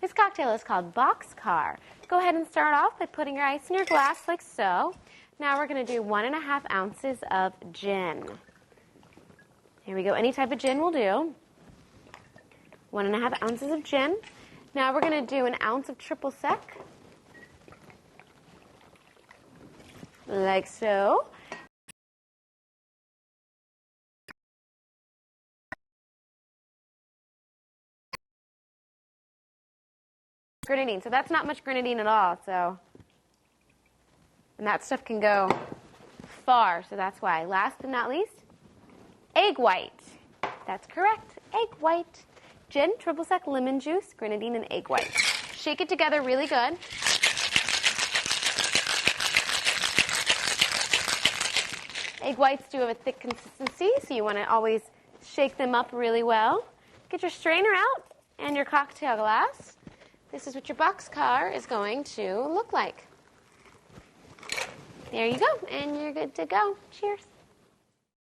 This cocktail is called Boxcar. Go ahead and start off by putting your ice in your glass like so. Now we're going to do 1½ ounces of gin. Here we go. Any type of gin will do. 1½ ounces of gin. Now we're going to do an ounce of triple sec. Like so. Grenadine. So that's not much grenadine at all. And that stuff can go far, so that's why. Last but not least, egg white. That's correct. Egg white. Gin, triple sec, lemon juice, grenadine, and egg white. Shake it together really good. Egg whites do have a thick consistency, so you want to always shake them up really well. Get your strainer out and your cocktail glass. This is what your Boxcar is going to look like. There you go, and you're good to go. Cheers.